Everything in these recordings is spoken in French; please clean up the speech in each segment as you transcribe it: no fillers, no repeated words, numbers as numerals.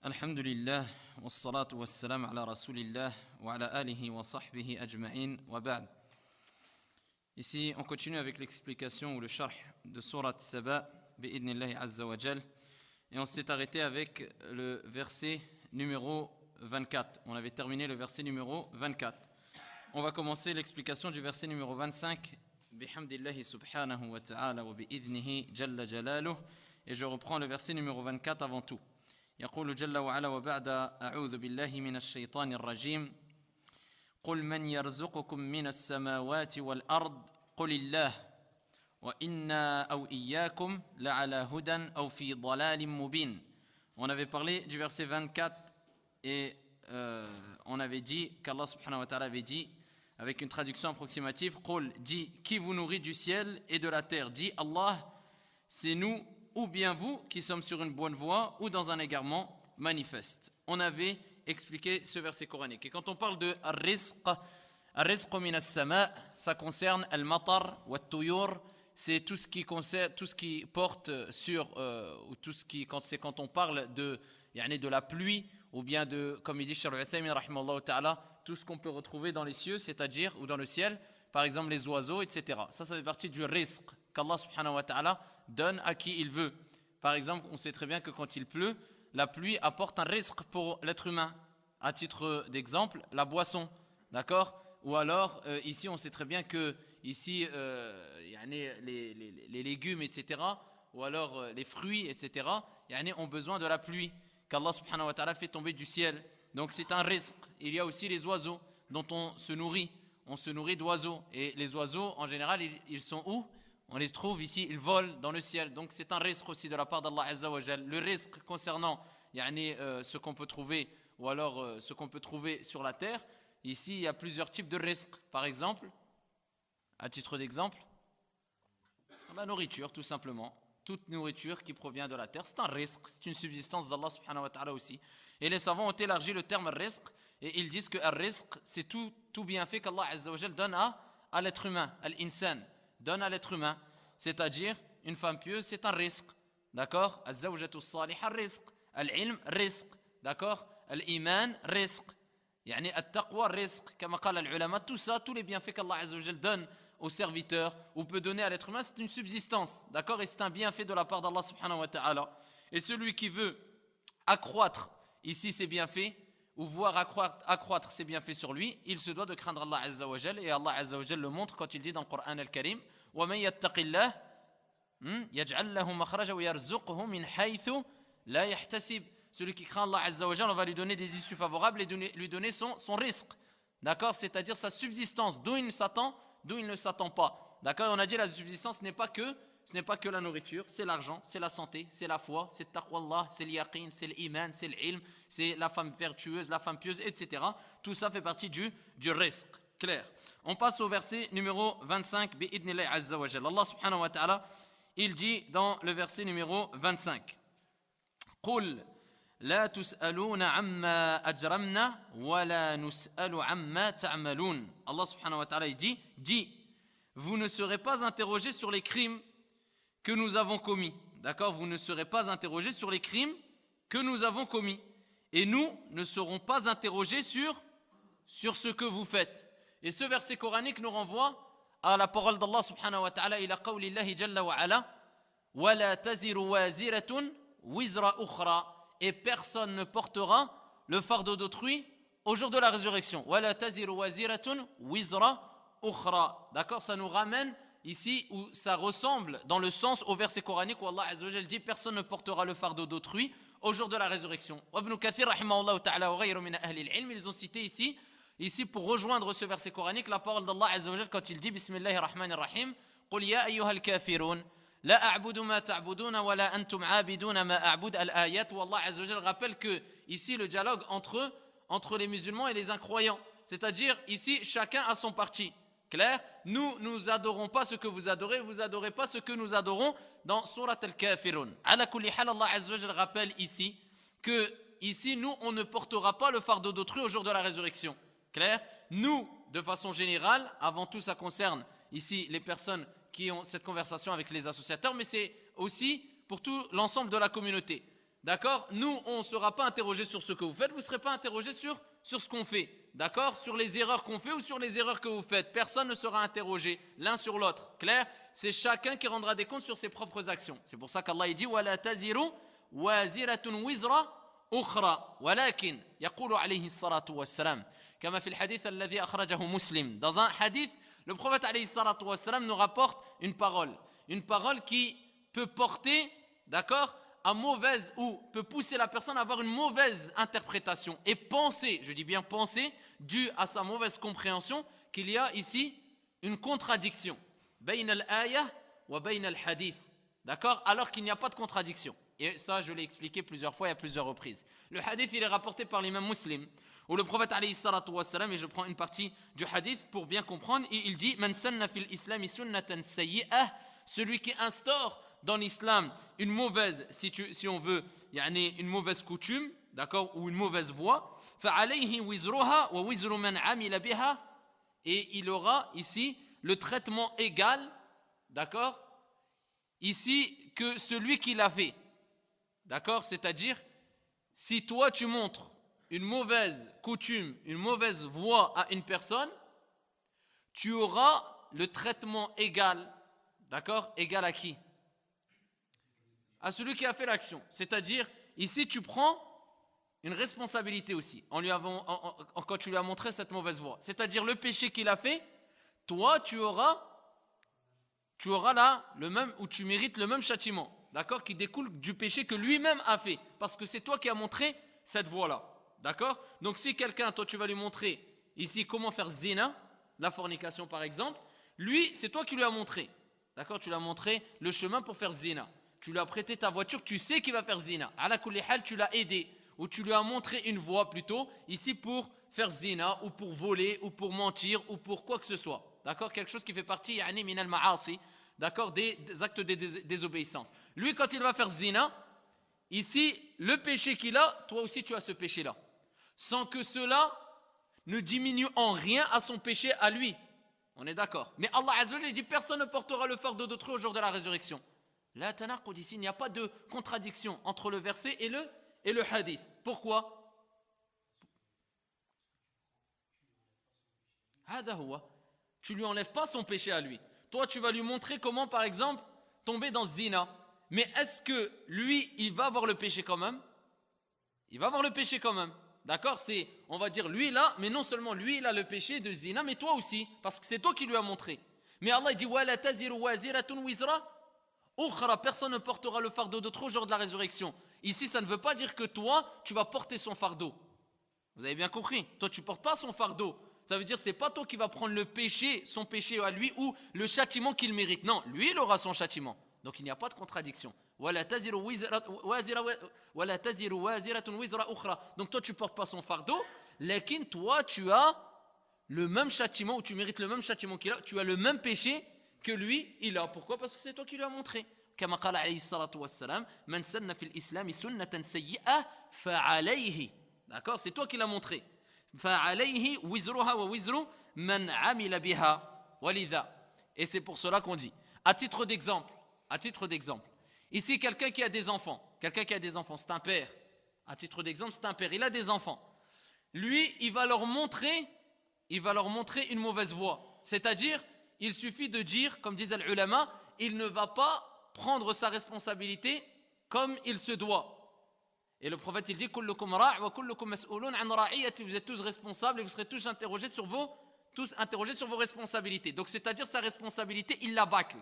Alhamdulillah, wassalatu wassalam ala rasulillah wa ala alihi wa sahbihi ajma'in wa ba'd. Ici, on continue avec l'explication ou le sharh de Surat Saba, bi'idnillahi azza wa jal. Et on s'est arrêté avec le verset numéro 24. On avait terminé le verset numéro 24. On va commencer l'explication du verset numéro 25, bihamdillahi subhanahu wa ta'ala wa bi'idnihi jalla jalaluh. Et je reprends le verset numéro 24 avant tout. يقول جل وعلا وبعد أعوذ بالله من الشيطان الرجيم قل من يرزقكم من السماوات والأرض قل الله وإنا أو إياكم لعلى هدى أو في ضلال مبين. On avait parlé du verset 24 et on avait dit qu'Allah subhanahu wa ta'ala avait dit avec une traduction approximative قل dit qui vous nourrit du ciel et de la terre, dit Allah c'est nous ou bien vous qui sommes sur une bonne voie ou dans un égarement manifeste. On avait expliqué ce verset coranique. Et quand on parle de ar-rizq min as-sama', ça concerne al-matar wa at-tuyur, c'est tout ce qui concerne, tout ce qui porte sur ou tout ce qui quand on parle de la pluie ou bien de, comme il dit Cheikh Al-Uthaymin rahimallahu ta'ala, tout ce qu'on peut retrouver dans les cieux, c'est-à-dire ou dans le ciel, par exemple les oiseaux, etc. Ça fait partie du rizq qu'Allah subhanahu wa ta'ala donne à qui il veut. Par exemple, on sait très bien que quand il pleut, la pluie apporte un rizq pour l'être humain. À titre d'exemple, la boisson, d'accord? Ou alors, ici, on sait très bien que ici, les légumes, etc., ou alors les fruits, etc., ont besoin de la pluie qu'Allah subhanahu wa ta'ala fait tomber du ciel. Donc c'est un rizq. Il y a aussi les oiseaux dont on se nourrit. On se nourrit d'oiseaux. Et les oiseaux, en général, ils sont où? On les trouve ici, ils volent dans le ciel. Donc c'est un rizq aussi de la part d'Allah Azza wa Jal. Le rizq concernant ce qu'on peut trouver ou alors ce qu'on peut trouver sur la terre. Ici, il y a plusieurs types de rizq. Par exemple, à titre d'exemple, la nourriture tout simplement. Toute nourriture qui provient de la terre, c'est un rizq, c'est une subsistance d'Allah subhanahu wa ta'ala aussi. Et les savants ont élargi le terme rizq et ils disent que rizq, c'est tout bienfait qu'Allah Azza wa Jal donne à l'être humain, à l'insan. Donne à l'être humain, c'est-à-dire une femme pieuse, c'est un rizq, d'accord? Az-zawjatu as-saliha rizq, al-ilm rizq, d'accord? Al-iman rizq, at-taqwa rizq, comme قال العلماء, tout ça, tous les bienfaits qu'Allah Azza wa Jal donne aux serviteurs ou peut donner à l'être humain, c'est une subsistance, d'accord? Et c'est un bienfait de la part d'Allah subhanahu wa ta'ala. Et celui qui veut accroître ici ses bienfaits ou voir accroître ses bienfaits sur lui, il se doit de craindre Allah Azza wa Jal. Et Allah Azza wa Jal le montre quand il dit dans le Coran al-Karim وَمَنْ يَتَّقِ اللَّهِ يَجْعَلْ لَهُ مَخْرَجًا وَيَرْزُقْهُ مِنْ حَيْثُ لَا يَحْتَسِبُ. Celui qui craint Allah Azza wa Jal, on va lui donner des issues favorables et lui donner son risque, d'accord? C'est-à-dire sa subsistance, d'où il ne s'attend pas, d'accord? Et on a dit la subsistance ce n'est pas que la nourriture, c'est l'argent, c'est la santé, c'est la foi, c'est le taqwa, c'est l'yaqin, c'est l'iman, c'est l'ilm, c'est la femme vertueuse, la femme pieuse, etc. Tout ça fait partie du rizq, clair. On passe au verset numéro 25, bi'idnillahi azza wa jalla. Allah subhanahu wa ta'ala, il dit dans le verset numéro 25, قُلْ لَا تُسْأَلُونَ عَمَّا أَجْرَمْنَا وَلَا نُسْأَلُ عَمَّا تَعْمَلُونَ. Allah subhanahu wa ta'ala, il dit, vous ne serez pas interrogés sur les crimes que nous avons commis. D'accord? Vous ne serez pas interrogés sur les crimes que nous avons commis. Et nous ne serons pas interrogés sur ce que vous faites. Et ce verset coranique nous renvoie à la parole d'Allah subhanahu wa ta'ala, ila qawlillahi jalla wa ala, wa la taziru waziratun wizra ukhra. Et personne ne portera le fardeau d'autrui au jour de la résurrection. Wa la taziru waziratun wizra ukhra. D'accord? Ça nous ramène ici où ça ressemble dans le sens au verset coranique où Allah Azza wa Jalla dit personne ne portera le fardeau d'autrui au jour de la résurrection. Ibn Kathir rahimahullah ta'ala wa ghayru min ahli al-ilm, ils ont cité ici pour rejoindre ce verset coranique la parole d'Allah Azza wa Jalla quand il dit bismillahir rahmanir rahim qul ya ayyuhal kafirun la a'budu ma ta'buduna wa la antum 'abiduna ma a'bud. Al-ayat où Allah Azza wa Jalla rappelle que ici le dialogue entre les musulmans et les incroyants, c'est-à-dire ici chacun a son parti. Clair? Nous adorons pas ce que vous adorez pas ce que nous adorons dans Surat Al-Kafirun. Ala kulli hal, Allah Azza wa Jalla rappelle ici que ici nous on ne portera pas le fardeau d'autrui au jour de la résurrection. Clair? Nous, de façon générale, avant tout ça concerne ici les personnes qui ont cette conversation avec les associateurs, mais c'est aussi pour tout l'ensemble de la communauté. d'accord, nous, on ne sera pas interrogé sur ce que vous faites, vous ne serez pas interrogé sur ce qu'on fait, d'accord, sur les erreurs qu'on fait ou sur les erreurs que vous faites. Personne ne sera interrogé l'un sur l'autre. Clair? C'est chacun qui rendra des comptes sur ses propres actions. C'est pour ça qu'Allah dit وَلَا تَزِرُ وَازِرَةٌ وِزْرَ أُخْرَى ولكن يقول عليه الصلاة والسلام كما في الحديث الذي أخرجه مسلم. Dans un hadith, le prophète عليه الصلاة والسلام nous rapporte une parole qui peut porter, d'accord, à mauvaise ou peut pousser la personne à avoir une mauvaise interprétation et penser, je dis bien penser, dû à sa mauvaise compréhension, qu'il y a ici une contradiction. بين الآية وبين الحديث. D'accord? Alors qu'il n'y a pas de contradiction. Et ça, je l'ai expliqué plusieurs fois et à plusieurs reprises. Le hadith, il est rapporté par l'imam Muslim, où le prophète alayhi salatu wassalam, et je prends une partie du hadith pour bien comprendre, et il dit Man sanna fil islami sunnatan sayyi'ah, celui qui instaure dans l'islam une mauvaise, si on veut, une mauvaise coutume, d'accord, ou une mauvaise voie, fa'alayhi wizruha wa wizru man amila biha, et il aura ici le traitement égal, d'accord, ici que celui qui l'a fait. D'accord? C'est-à-dire, si toi tu montres une mauvaise coutume, une mauvaise voie à une personne, tu auras le traitement égal. D'accord? Égal à qui? À celui qui a fait l'action. C'est-à-dire, ici tu prends une responsabilité aussi, quand tu lui as montré cette mauvaise voie. C'est-à-dire, le péché qu'il a fait, toi tu auras là le même, ou tu mérites le même châtiment. D'accord, qui découle du péché que lui-même a fait, parce que c'est toi qui as montré cette voie-là, d'accord. Donc si quelqu'un, toi tu vas lui montrer ici comment faire zina, la fornication par exemple, lui c'est toi qui lui as montré, d'accord, tu lui as montré le chemin pour faire zina, tu lui as prêté ta voiture, tu sais qu'il va faire zina, ala kulli hal tu l'as aidé, ou tu lui as montré une voie plutôt, ici pour faire zina, ou pour voler, ou pour mentir, ou pour quoi que ce soit, d'accord, quelque chose qui fait partie yani min al-ma'asi, d'accord, des actes de désobéissance. Lui, quand il va faire zina, ici, le péché qu'il a, toi aussi tu as ce péché-là. Sans que cela ne diminue en rien à son péché à lui. On est d'accord. Mais Allah Azza wa Jalla dit, personne ne portera le fardeau d'autrui au jour de la résurrection. Là, tanaqud, ici, il n'y a pas de contradiction entre le verset et le hadith. Pourquoi? Tu lui enlèves pas son péché à lui. Toi, tu vas lui montrer comment, par exemple, tomber dans ce zina. Mais est-ce que lui, il va avoir le péché quand même? Il va avoir le péché quand même. D'accord? C'est, on va dire, lui là, mais non seulement lui, il a le péché de zina, mais toi aussi, parce que c'est toi qui lui as montré. Mais Allah dit, وَلَا تَزِرُ وَازِرَةٌ وِزْرَ أُخْرَى. Personne ne portera le fardeau d'autrui au jour de la résurrection. Ici, ça ne veut pas dire que toi, tu vas porter son fardeau. Vous avez bien compris? Toi, tu ne portes pas son fardeau. Ça veut dire que ce n'est pas toi qui vas prendre le péché, son péché à lui, ou le châtiment qu'il mérite. Non, lui, il aura son châtiment. Donc il n'y a pas de contradiction. Donc toi, tu ne portes pas son fardeau, mais toi, tu as le même châtiment, ou tu mérites le même châtiment qu'il a, tu as le même péché que lui, il a. Pourquoi? Parce que c'est toi qui lui as montré. كما قال عليه الصلاة والسلام من سن في الإسلام سنة سيئة فعليه. D'accord? C'est toi qui l'as montré. فعليه وزرها ووزر من عمل بها ولذا. Et c'est pour cela qu'on dit, à titre d'exemple, ici quelqu'un qui a des enfants, c'est un père, à titre d'exemple c'est un père, il a des enfants, lui il va leur montrer une mauvaise voie, c'est-à-dire il suffit de dire, comme disent les ulama, il ne va pas prendre sa responsabilité comme il se doit. Et le prophète il dit kullukum ra' wa kullukum mas'ulun 'an ra'iyati, vous êtes tous responsables et vous serez tous interrogés sur vos responsabilités. Donc c'est-à-dire sa responsabilité, il la bâcle.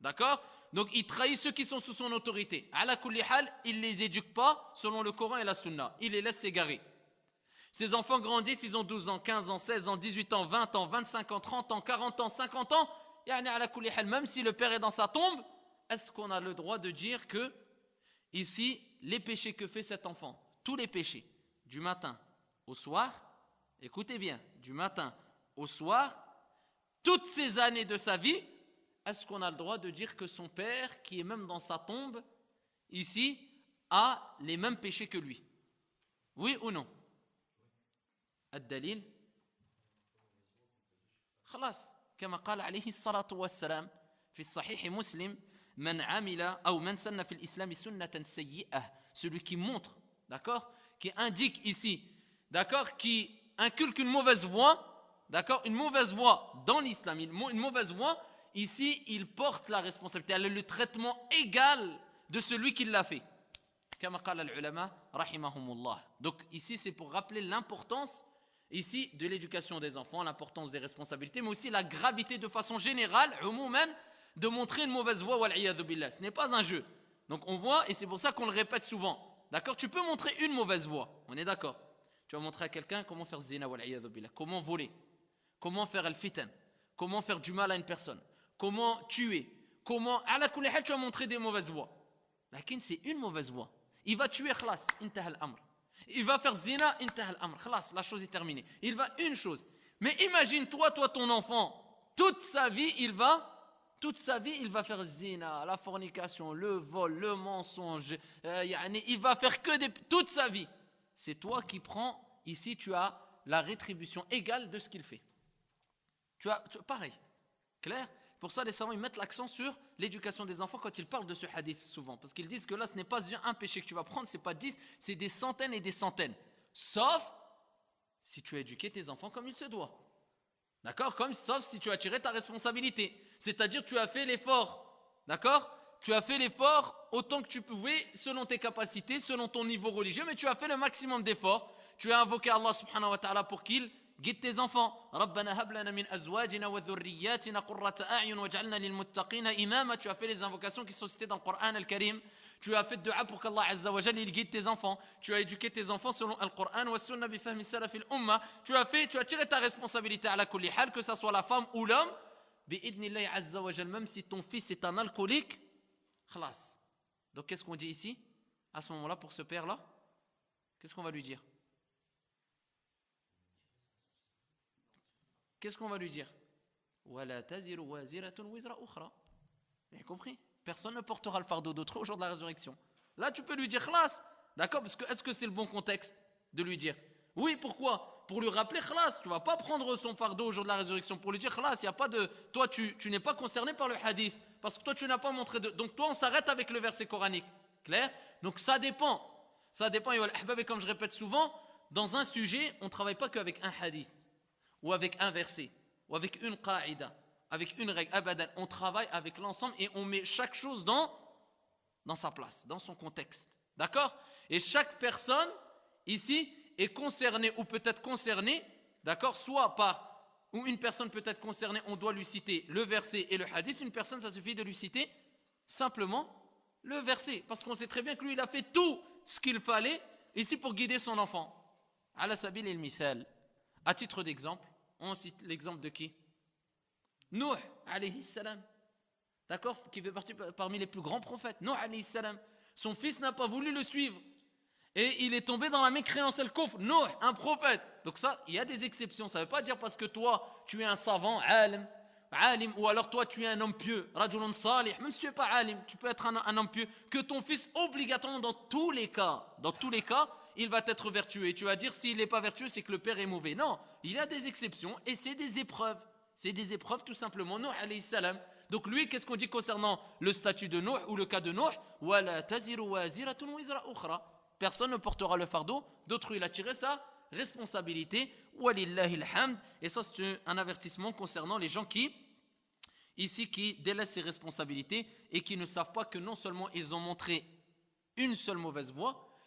D'accord? Donc il trahit ceux qui sont sous son autorité. Ala kulli hal, il les éduque pas selon le Coran et la Sunna. Il les laisse s'égarer. Ses enfants grandissent, ils ont 12 ans, 15 ans, 16 ans, 18 ans, 20 ans, 25 ans, 30 ans, 40 ans, 50 ans. Yani ala kulli hal, même si le père est dans sa tombe, est-ce qu'on a le droit de dire que ici, les péchés que fait cet enfant, tous les péchés, du matin au soir, écoutez bien, du matin au soir, toutes ces années de sa vie, est-ce qu'on a le droit de dire que son père, qui est même dans sa tombe, ici, a les mêmes péchés que lui? Oui ou non? الدليل خلاص كما قال عليه الصلاة والسلام في الصحيح مسلم من عمل أو من سن في الإسلام سنة سيئة, celui qui montre, d'accord, qui indique ici, d'accord, qui inculque une mauvaise voie, d'accord, une mauvaise voie dans l'islam, une mauvaise voie, ici, il porte la responsabilité, elle a le traitement égal de celui qui l'a fait. Donc ici, c'est pour rappeler l'importance ici de l'éducation des enfants, l'importance des responsabilités, mais aussi la gravité de façon générale, de montrer une mauvaise voie. Ce n'est pas un jeu. Donc on voit, et c'est pour ça qu'on le répète souvent. D'accord? Tu peux montrer une mauvaise voie. On est d'accord? Tu vas montrer à quelqu'un comment faire zina, comment voler, comment faire al-fitan, comment faire du mal à une personne, comment tuer, comment. Tu vas montrer des mauvaises voies. Lakin c'est une mauvaise voie. Il va tuer, khlas, intaha al-amr. Il va faire zina, intaha al-amr, khlas, la chose est terminée. Il va une chose. Mais imagine toi ton enfant, toute sa vie, il va faire zina, la fornication, le vol, le mensonge. Il va faire que toute sa vie. C'est toi qui prends, ici tu as la rétribution égale de ce qu'il fait. Pareil, clair? Pour ça, les savants ils mettent l'accent sur l'éducation des enfants quand ils parlent de ce hadith souvent. Parce qu'ils disent que là, ce n'est pas un péché que tu vas prendre, ce n'est pas 10, c'est des centaines et des centaines. Sauf si tu as éduqué tes enfants comme il se doit. D'accord? Sauf si tu as tiré ta responsabilité. C'est-à-dire tu as fait l'effort. D'accord? Tu as fait l'effort autant que tu pouvais, selon tes capacités, selon ton niveau religieux, mais tu as fait le maximum d'efforts. Tu as invoqué Allah subhanahu wa ta'ala pour qu'il guide tes enfants. Rabbana hab lana min azwajina wa dhurriyyatina qurrata a'yun waj'alna lil muttaqina imama. Tu as fait les invocations qui sont citées dans le Coran al-Karim. Tu as fait dua pour qu'Allah azza wa jalla il guide tes enfants. Tu as éduqué tes enfants selon le Coran wa sunna bi fahmi salaf al-umma. Tu as tiré ta responsabilité à la kulli hal, que ça soit la femme ou l'homme. Bi idnillahi azza wa jalla, même si ton fils est un alcoolique, khlas. Donc qu'est-ce qu'on dit ici à ce moment-là pour ce père-là? Qu'est-ce qu'on va lui dire? Qu'est-ce qu'on va lui dire? Vous avez compris? Personne ne portera le fardeau d'autrui au jour de la résurrection. Là, tu peux lui dire khlas. D'accord? Parce que est-ce que c'est le bon contexte de lui dire? Oui, pourquoi? Pour lui rappeler khlas. Tu ne vas pas prendre son fardeau au jour de la résurrection. Pour lui dire khlas, il y a pas de. Toi, tu n'es pas concerné par le hadith. Parce que toi, tu n'as pas montré de. Donc, toi, on s'arrête avec le verset coranique. Clair? Donc, ça dépend. Ça dépend. Et comme je répète souvent, dans un sujet, on ne travaille pas qu'avec un hadith, ou avec un verset, ou avec une qa'ida, avec une règle. Abadan. On travaille avec l'ensemble et on met chaque chose dans sa place, dans son contexte. D'accord? Et chaque personne, ici, est concernée ou peut être concernée, d'accord? Soit par, ou une personne peut être concernée, on doit lui citer le verset et le hadith. Une personne, ça suffit de lui citer simplement le verset. Parce qu'on sait très bien que lui, il a fait tout ce qu'il fallait ici pour guider son enfant. Ala sabil al-mithal. À titre d'exemple, on cite l'exemple de qui? Nuh, alayhi salam. D'accord? Qui fait partie parmi les plus grands prophètes. Nuh, alayhi salam. Son fils n'a pas voulu le suivre. Et il est tombé dans la mécréance, el kufr. Nuh, un prophète. Donc ça, il y a des exceptions. Ça ne veut pas dire parce que toi, tu es un savant, alim, ou alors toi, tu es un homme pieux, rajulun salih. Même si tu n'es pas alim, tu peux être un homme pieux. Que ton fils, obligatoirement, dans tous les cas, il va être vertueux. Et tu vas dire, s'il n'est pas vertueux, c'est que le père est mauvais. Non, il y a des exceptions et c'est des épreuves. C'est des épreuves tout simplement. Nuh alayhi salam. Donc lui, qu'est-ce qu'on dit concernant le statut de Nuh ou le cas de Nuh? Wala taziru waziratun wizra ukhra. Personne ne portera le fardeau d'autrui. Il a tiré sa responsabilité. Walillahi alhamd. Et ça, c'est un avertissement concernant les gens qui délaissent ses responsabilités et qui ne savent pas que non seulement ils ont montré une seule mauvaise voie,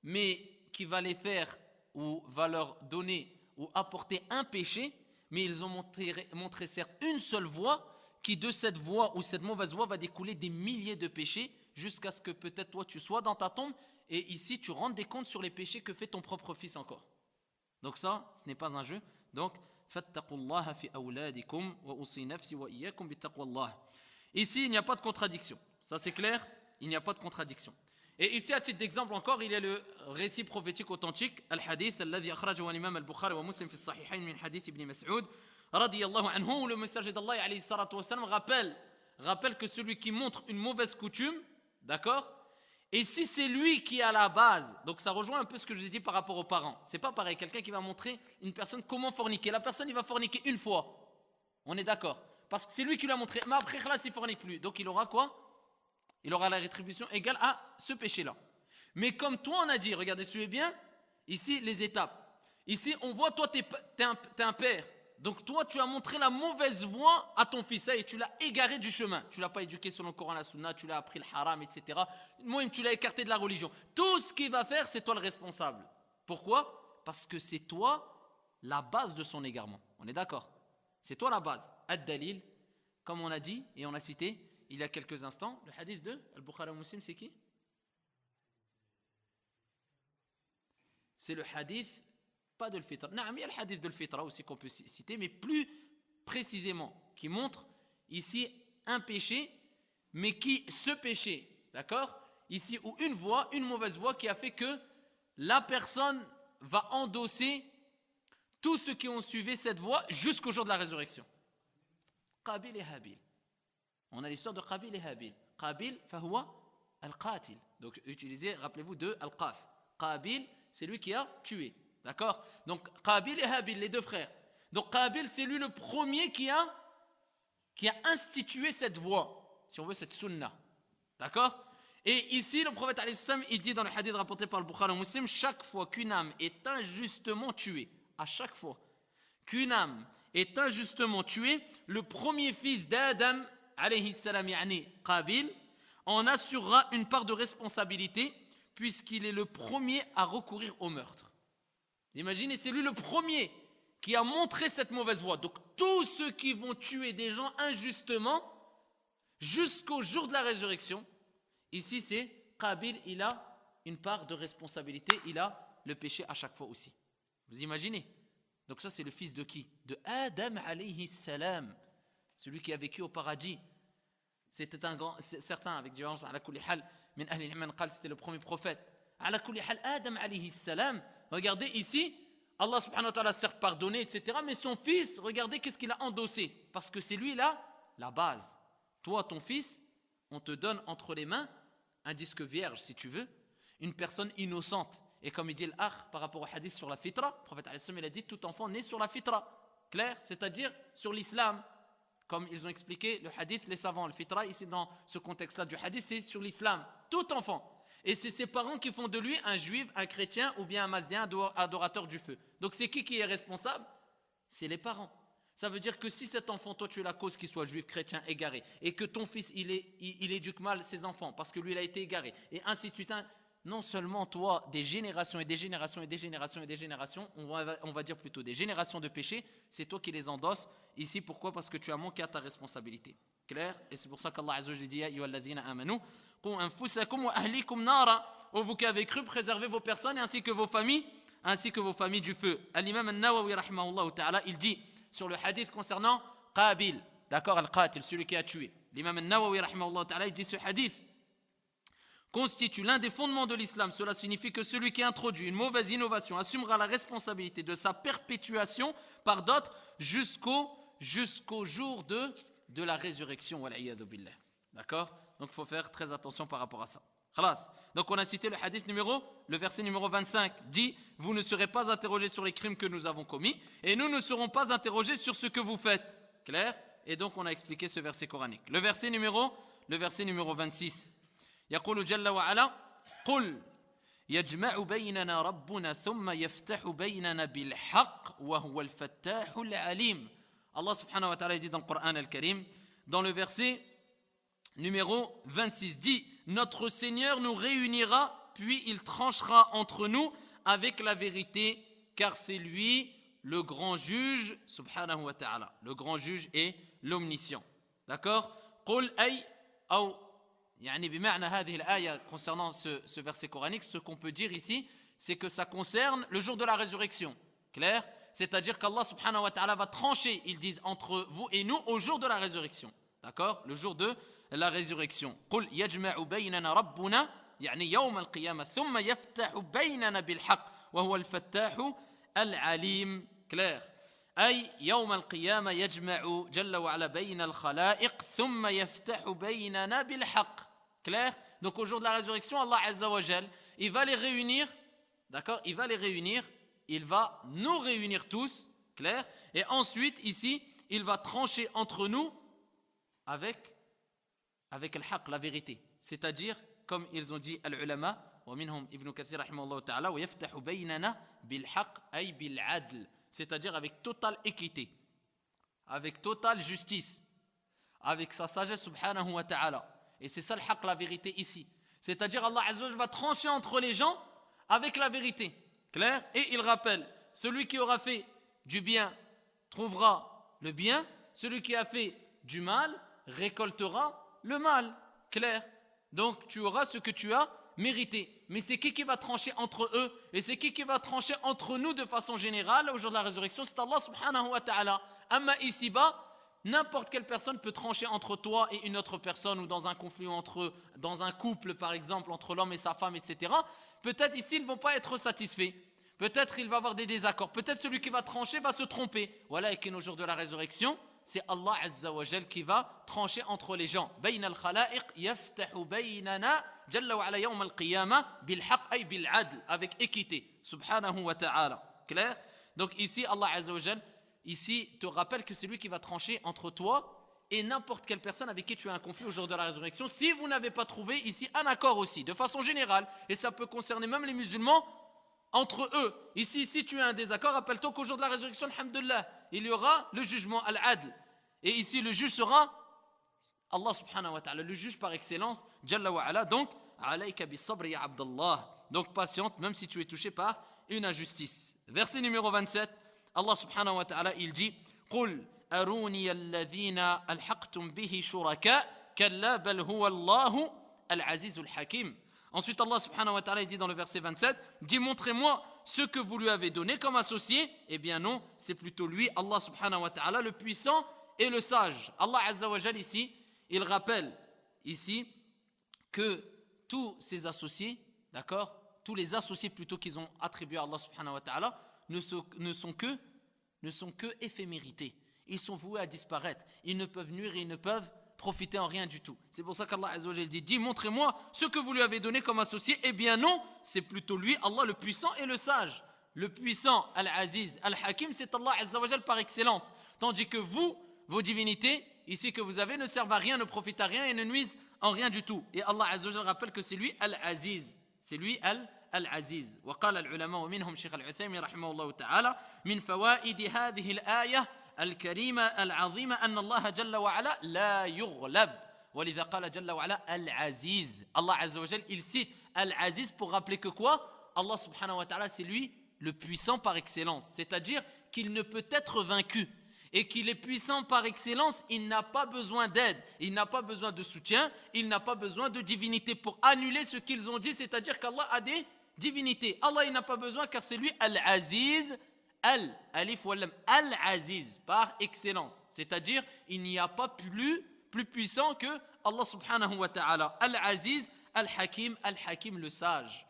mais qui va les faire ou va leur donner ou apporter un péché, mais ils ont montré certes une seule voie, qui de cette voie ou cette mauvaise voie va découler des milliers de péchés, jusqu'à ce que peut-être toi tu sois dans ta tombe, et ici tu rendes des comptes sur les péchés que fait ton propre fils encore. Donc ça, ce n'est pas un jeu. Donc, fattaqullaha fi awladikum wa usi nafsi wa iyyakum bittaqwallah. Ici, il n'y a pas de contradiction. Ça c'est clair, il n'y a pas de contradiction. Et ici, à titre d'exemple encore, il y a le récit prophétique authentique, al-hadith, alladhi akhrajahu al-imam al-Bukhari wa Muslim fi as-sahihayn min hadith ibn Mas'ud, radiyallahu anhu, où le messager d'Allah, alayhi salatu wa sallam, rappelle que celui qui montre une mauvaise coutume, d'accord? Et si c'est lui qui est à la base, donc ça rejoint un peu ce que je vous ai dit par rapport aux parents. C'est pas pareil, quelqu'un qui va montrer une personne comment forniquer. La personne, il va forniquer une fois. On est d'accord? Parce que c'est lui qui lui a montré. Mais après, là, il ne fornique plus. Donc il aura quoi? Il aura la rétribution égale à ce péché-là. Mais comme toi on a dit, regardez, suivez bien, ici les étapes. Ici on voit, toi t'es un père. Donc toi tu as montré la mauvaise voie à ton fils et tu l'as égaré du chemin. Tu l'as pas éduqué selon le Coran, la Sunna, tu l'as appris le haram, etc. Moi tu l'as écarté de la religion. Tout ce qu'il va faire, c'est toi le responsable. Pourquoi? Parce que c'est toi la base de son égarement. On est d'accord? C'est toi la base. Ad-Dalil, comme on a dit et on a cité il y a quelques instants, le hadith de Al-Bukhari Muslim, c'est qui? C'est le hadith, pas de l'fitra. Non, il y a le hadith de l'fitra aussi qu'on peut citer, mais plus précisément, qui montre ici un péché, mais ce péché, d'accord? Ici, ou une mauvaise voie qui a fait que la personne va endosser tous ceux qui ont suivi cette voie jusqu'au jour de la résurrection. Qabil et Habil. On a l'histoire de Qabil et Habil. Qabil, fahuwa al-qatil. Donc utilisez, rappelez-vous de al-qaf. Qabil, c'est lui qui a tué. D'accord? Donc Qabil et Habil, les deux frères. Donc Qabil, c'est lui le premier qui a institué cette voie, si on veut, cette sunna. D'accord? Et ici, le prophète alayhi salam, il dit dans le hadith rapporté par le Bukhari Muslim, chaque fois qu'une âme est injustement tuée, à chaque fois qu'une âme est injustement tuée, le premier fils d'Adam, alayhi salam, yani Qabil, en assurera une part de responsabilité, puisqu'il est le premier à recourir au meurtre. Imaginez, c'est lui le premier qui a montré cette mauvaise voie. Donc tous ceux qui vont tuer des gens injustement, jusqu'au jour de la résurrection, ici c'est Qabil, il a une part de responsabilité, il a le péché à chaque fois aussi. Vous imaginez? Donc ça c'est le fils de qui? De Adam alayhi salam, celui qui a vécu au paradis. C'était un grand, certains avec différence, ala kulli hal, min ahli al-iman qal, c'était le premier prophète. Ala kulli hal, Adam alayhi salam, regardez ici, Allah subhanahu wa ta'ala a certes pardonné, etc. Mais son fils, regardez qu'est-ce qu'il a endossé. Parce que c'est lui là, la base. Toi, ton fils, on te donne entre les mains un disque vierge, si tu veux, une personne innocente. Et comme il dit l'akh par rapport au hadith sur la fitra, le prophète il a dit tout enfant né sur la fitra. Clair? C'est-à-dire sur l'islam. Comme ils ont expliqué le hadith, les savants, le fitra, ici dans ce contexte-là du hadith, c'est sur l'islam. Tout enfant. Et c'est ses parents qui font de lui un juif, un chrétien ou bien un mazdéen, un adorateur du feu. Donc c'est qui est responsable? C'est les parents. Ça veut dire que si cet enfant, toi tu es la cause qu'il soit juif, chrétien, égaré, et que ton fils il éduque mal ses enfants parce que lui il a été égaré, et ainsi de suite, non seulement toi, des générations et des générations et des générations et des générations, on va dire plutôt des générations de péchés, c'est toi qui les endosses. Ici, pourquoi? Parce que tu as manqué à ta responsabilité. Clair? Et c'est pour ça qu'Allah Azza wa Jalla dit Ya ayyuhalladhina amanu qu anfusakum wa ahlikum nara. Ô vous qui avez cru, préservez vos personnes ainsi que vos familles du feu. Al-Imam An-Nawawi rahimahullah ta'ala, il dit sur le hadith concernant Qabil, d'accord, al-Qatil, celui qui a tué. L'Imam An-Nawawi rahimahullah ta'ala, il dit ce hadith constitue l'un des fondements de l'islam. Cela signifie que celui qui introduit une mauvaise innovation assumera la responsabilité de sa perpétuation par d'autres jusqu'au jour de la résurrection. D'accord? Donc il faut faire très attention par rapport à ça. Khalas. Donc on a cité le verset numéro 25 dit vous ne serez pas interrogés sur les crimes que nous avons commis et nous ne serons pas interrogés sur ce que vous faites. Clair? Et donc on a expliqué ce verset coranique. Le verset numéro 26. يقول جل وعلا قل يجمع بيننا ربنا ثم يفتح بيننا بالحق وهو الفتاح العليم. Allah subhanahu wa ta'ala dit dans le Coran al-Karim, dans le verset numéro 26, dit notre Seigneur nous réunira puis il tranchera entre nous avec la vérité car c'est lui le grand juge subhanahu wa ta'ala. Le grand juge est l'omniscient. D'accord? قل أي أو يعني بمعنى هذه الآية concernant ce verset coranique, ce qu'on peut dire ici, c'est que ça concerne le jour de la résurrection. Clair? C'est-à-dire qu'Allah subhanahu wa ta'ala va trancher, ils disent, entre vous et nous au jour de la résurrection. D'accord? Le jour de la résurrection. قل يجمع بيننا ربنا يعني يوم القيامة ثم يفتح بيننا بالحق وهو الفتاح العليم. Clair? أي يوم القيامة يجمع جل وعلا بين الخلائق ثم يفتح بيننا بالحق. Clair? Donc au jour de la résurrection, Allah Azza wa Jal, il va les réunir, d'accord? Il va les réunir, il va nous réunir tous, clair? Et ensuite, ici, il va trancher entre nous avec al-haq, la vérité. C'est-à-dire, comme ils ont dit al-ulama, ومنهم ابن كثير رحمه الله تعالى ويفتح بيننا بالحق أي بالعدل, c'est-à-dire avec totale équité, avec totale justice, avec sa sagesse subhanahu wa ta'ala. Et c'est ça le haqq, la vérité ici. C'est-à-dire Allah Azza wa Jalla va trancher entre les gens avec la vérité. Clair? Et il rappelle, celui qui aura fait du bien trouvera le bien, celui qui a fait du mal récoltera le mal. Clair? Donc tu auras ce que tu as mérité. Mais c'est qui va trancher entre eux? Et c'est qui va trancher entre nous de façon générale au jour de la résurrection? C'est Allah subhanahu wa ta'ala. Amma ici-bas, n'importe quelle personne peut trancher entre toi et une autre personne, ou dans un conflit entre eux, dans un couple par exemple, entre l'homme et sa femme, etc. Peut-être ici ils ne vont pas être satisfaits. Peut-être il va y avoir des désaccords. Peut-être celui qui va trancher va se tromper. Voilà, et qu'au jour de la résurrection, c'est Allah Azza wa Jal qui va trancher entre les gens. Bayna al-khalaiq yaftahu baynana jalla wa ala yawm al-qiyamah bil haqq ay bil adl, avec équité. Subhanahu wa ta'ala. Clair? Donc ici Allah Azza wa Jal ici te rappelle que c'est lui qui va trancher entre toi et n'importe quelle personne avec qui tu as un conflit au jour de la résurrection, si vous n'avez pas trouvé ici un accord aussi, de façon générale, et ça peut concerner même les musulmans entre eux. Ici, si tu as un désaccord, rappelle-toi qu'au jour de la résurrection, alhamdulillah, il y aura le jugement al-adl. Et ici, le juge sera Allah subhanahu wa ta'ala, le juge par excellence, Jalla wa ala. Donc, alayka bis sabri ya Abdallah. Donc, patiente, même si tu es touché par une injustice. Verset numéro 27, Allah subhanahu wa ta'ala, il dit قُلْ أَرُونِيَ الَّذِينَ أَلْحَقْتُمْ بِهِ شُرَكَاءَ كَلَّا بَلْ هُوَ اللَّهُ الْعَزِيزُ الْحَكِيمُ. Ensuite, Allah subhanahu wa ta'ala dit dans le verset 27, dit montrez-moi ce que vous lui avez donné comme associé. Eh bien non, c'est plutôt lui, Allah subhanahu wa ta'ala, le puissant et le sage. Allah azza wa jal ici, il rappelle ici que tous ces associés, d'accord, tous les associés plutôt qu'ils ont attribués à Allah subhanahu wa ta'ala ne sont que éphémérités. Ils sont voués à disparaître. Ils ne peuvent nuire et ils ne peuvent profiter en rien du tout. C'est pour ça qu'Allah Azza wa Jalla dit montrez-moi ce que vous lui avez donné comme associé. Eh bien non, c'est plutôt lui, Allah le puissant et le sage. Le puissant, Al-Aziz, Al-Hakim, c'est Allah Azza wa Jalla par excellence. Tandis que vous, vos divinités, ici que vous avez, ne servent à rien, ne profitent à rien et ne nuisent en rien du tout. Et Allah Azza wa Jalla rappelle que c'est lui Al-Aziz. C'est lui Al-Aziz. وقال العلماء ومنهم شيخ العثيمين رحمه الله تعالى من فوائد هذه الآية الكريمة العظيمة أن الله جل وعلا لا يغلب ولذا قال جل وعلا العزيز. Allah Azza wa Jal, il cite Al-Aziz pour rappeler que quoi? Allah subhanahu wa ta'ala, c'est lui le puissant par excellence, c'est-à-dire qu'il ne peut être vaincu et qu'il est puissant par excellence. Il n'a pas besoin d'aide, il n'a pas besoin de soutien, il n'a pas besoin de divinité pour annuler ce qu'ils ont dit, c'est-à-dire qu'Allah a des divinités. Allah, il n'a pas besoin car c'est lui Al-Aziz, Al-Alif Wallam, Al-Aziz, par excellence. C'est-à-dire, il n'y a pas plus puissant que Allah subhanahu wa ta'ala. Al-Aziz, Al-Hakim, Al-Hakim, le sage.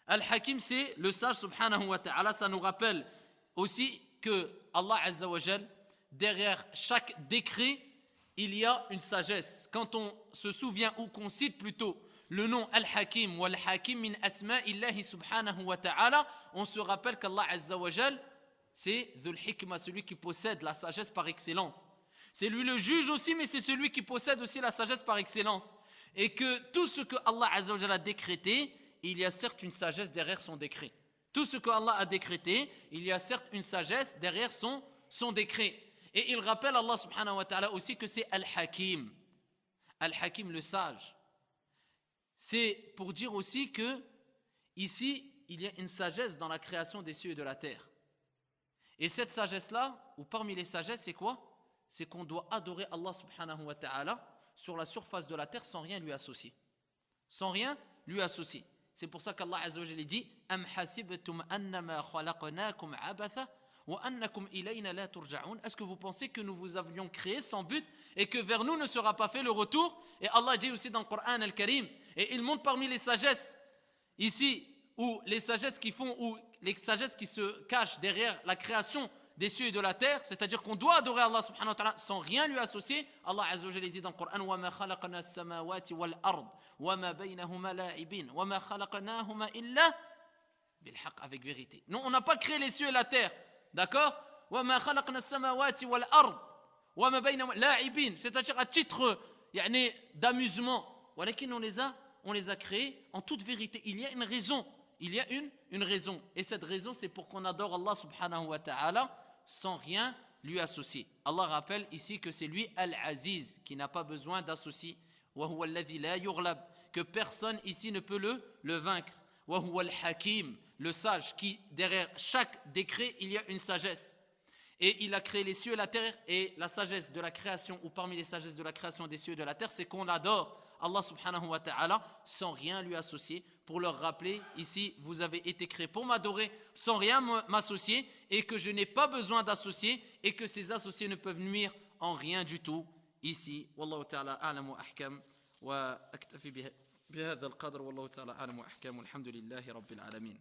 Al-Hakim, c'est le sage subhanahu wa ta'ala. Ça nous rappelle aussi que Allah Azza wa Jal, derrière chaque décret, il y a une sagesse. Quand on se souvient ou qu'on cite plutôt le nom Al-Hakim ou Al-Hakim min asma'illahi subhanahu wa ta'ala, on se rappelle qu'Allah Azza wa Jal, c'est Dhul Hikma, celui qui possède la sagesse par excellence. C'est lui le juge aussi, mais c'est celui qui possède aussi la sagesse par excellence. Et que tout ce que Allah Azza wa Jal a décrété, il y a certes une sagesse derrière son décret. Tout ce que Allah a décrété, il y a certes une sagesse derrière son décret. Et il rappelle Allah subhanahu wa ta'ala aussi que c'est Al-Hakim. Al-Hakim, le sage. C'est pour dire aussi que ici, il y a une sagesse dans la création des cieux et de la terre. Et cette sagesse-là, ou parmi les sagesses, c'est quoi? C'est qu'on doit adorer Allah subhanahu wa ta'ala sur la surface de la terre sans rien lui associer. Sans rien lui associer. C'est pour ça qu'Allah Azza wa Jalla dit Am hasibtum annama khalaqnakum abatha wa annakum ilayna la turja'un. Est-ce que vous pensez que nous vous avions créé sans but et que vers nous ne sera pas fait le retour? Et Allah dit aussi dans le Coran Al-Karim, et il montre parmi les sagesses ici, ou les sagesses qui font, ou les sagesses qui se cachent derrière la création des cieux et de la terre, c'est-à-dire qu'on doit adorer Allah subhanahu wa ta'ala sans rien lui associer. Allah Azza wa Jalla dit dans le Coran وَمَا خَلَقْنَا السَّمَاوَاتِ وَالْأَرْضِ وَمَا بَيْنَهُمَا لَاعِبِينَ وَمَا خَلَقْنَاهُمَا إِلَّا بِالْحَقِّ, avec vérité. Non, on n'a pas créé les cieux et la terre, d'accord? وَمَا خَلَقْنَا السَّمَاوَاتِ وَالْأَرْضِ وَمَا بَيْنَهُمَا لَاعِبِينَ, c'est-à-dire à titre d'amusement. ولكن on les a on les a créés en toute vérité. Il y a une raison. Il y a une raison. Et cette raison, c'est pour qu'on adore Allah subhanahu wa ta'ala sans rien lui associer. Allah rappelle ici que c'est lui Al-Aziz, qui n'a pas besoin d'associer. Que personne ici ne peut le vaincre. Al-Hakim, le sage, qui derrière chaque décret, il y a une sagesse. Et il a créé les cieux et la terre, et la sagesse de la création, ou parmi les sagesses de la création des cieux et de la terre, c'est qu'on adore Allah subhanahu wa ta'ala sans rien lui associer. Pour leur rappeler, ici, vous avez été créés pour m'adorer sans rien m'associer, et que je n'ai pas besoin d'associer, et que ces associés ne peuvent nuire en rien du tout. Ici, Wallahu ta'ala a'lam wa ahkam, wa aktafi bihadha al-qadr, Wallahu ta'ala a'lam wa ahkam, walhamdulillahi rabbil alamin.